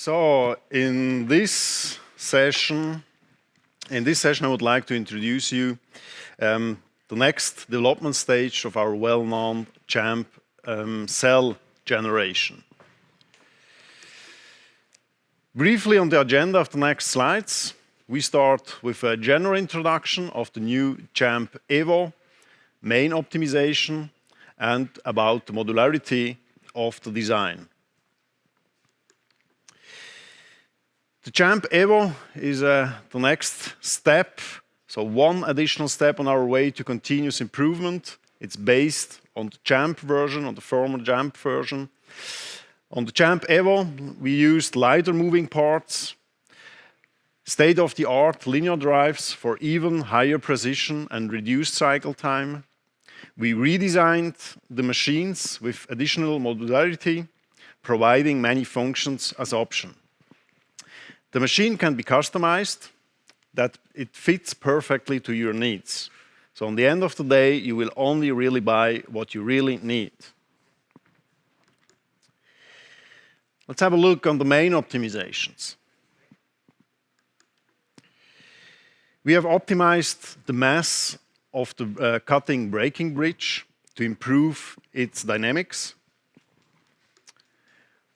So in this session, I would like to introduce you the next development stage of our well-known Champ cell generation. Briefly on the agenda of the next slides, we start with a general introduction of the new Champ Evo, main optimization, and about the modularity of the design. The Champ Evo is the next step, so one additional step on our way to continuous improvement. It's based on the Champ version, on the former Champ version. On the Champ Evo, we used lighter moving parts, state-of-the-art linear drives for even higher precision and reduced cycle time. We redesigned the machines with additional modularity, providing many functions as option. The machine can be customized, that it fits perfectly to your needs. So on the end of the day, you will only really buy what you really need. Let's have a look on the main optimizations. We have optimized the mass of the cutting braking bridge to improve its dynamics.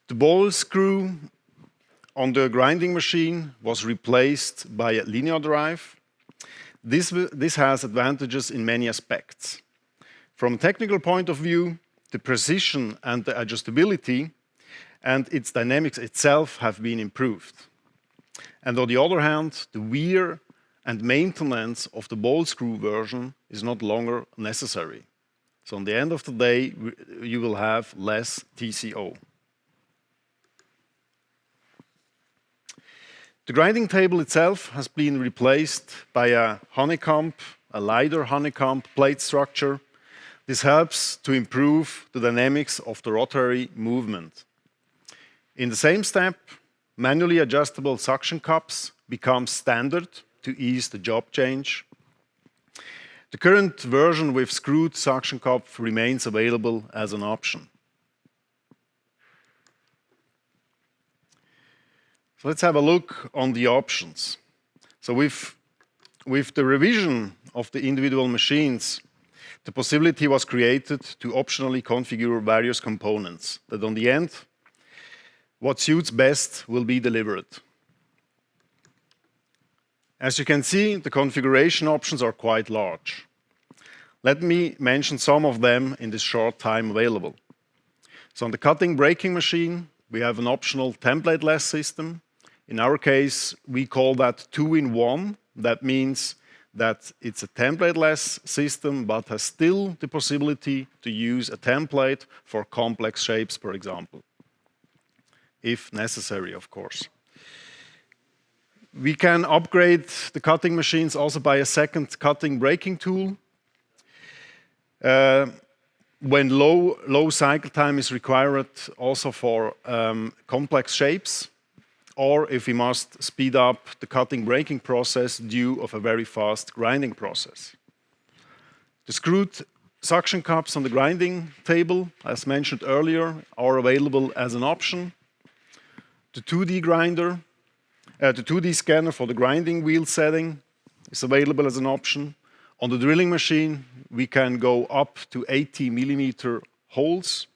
The ball screw on the grinding machine was replaced by a linear drive. This has advantages in many aspects. From a technical point of view, the precision and the adjustability and its dynamics itself have been improved. And on the other hand, the wear and maintenance of the ball screw version is not longer necessary. So on the end of the day, you will have less TCO. The grinding table itself has been replaced by a lighter honeycomb plate structure. This helps to improve the dynamics of the rotary movement. In the same step, manually adjustable suction cups become standard to ease the job change. The current version with screwed suction cup remains available as an option. So let's have a look on the options. So with the revision of the individual machines, the possibility was created to optionally configure various components that on the end, what suits best will be delivered. As you can see, the configuration options are quite large. Let me mention some of them in this short time available. So on the cutting braking machine, we have an optional templateless system. In our case, we call that 2-in-1. That means that it's a templateless system, but has still the possibility to use a template for complex shapes, for example, if necessary, of course. We can upgrade the cutting machines also by a second cutting braking tool. When low cycle time is required also for complex shapes, or if we must speed up the cutting braking process due of a very fast grinding process. The screwed suction cups on the grinding table, as mentioned earlier, are available as an option. The 2D scanner for the grinding wheel setting is available as an option. On the drilling machine, we can go up to 80 millimeter holes.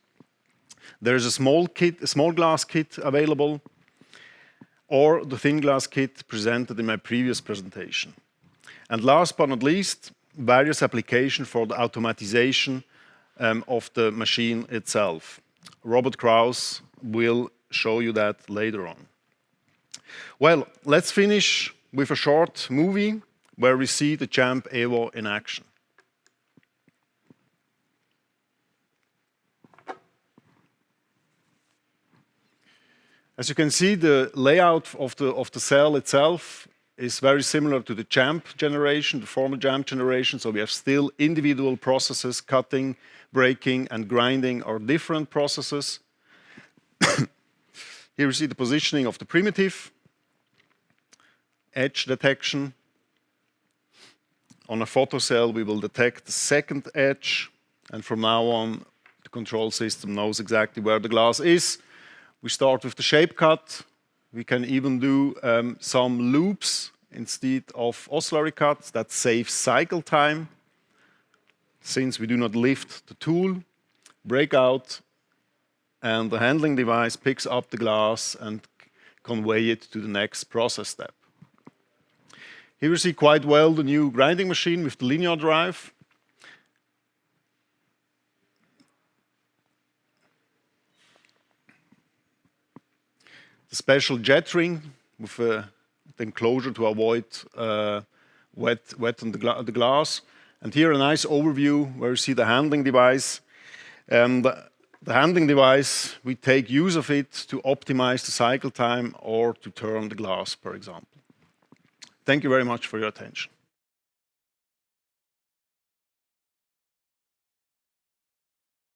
There is a small glass kit available, or the thin glass kit presented in my previous presentation. And last but not least, various applications for the automatization of the machine itself. Robert Krauss will show you that later on. Well, let's finish with a short movie where we see the Champ Evo in action. As you can see, the layout of the cell itself is very similar to the Champ generation, the former Champ generation. So we have still individual processes, cutting, braking, and grinding are different processes. Here you see the positioning of the primitive, edge detection. On a photocell, we will detect the second edge, and from now on, the control system knows exactly where the glass is. We start with the shape cut, We can even do some loops instead of oscillatory cuts. That saves cycle time, since we do not lift the tool, break out, and the handling device picks up the glass and convey it to the next process step. Here you see quite well the new grinding machine with the linear drive. The special jet ring with the enclosure to avoid wet on the glass. And here a nice overview where you see the handling device. The handling device, we take use of it to optimize the cycle time or to turn the glass, for example. Thank you very much for your attention.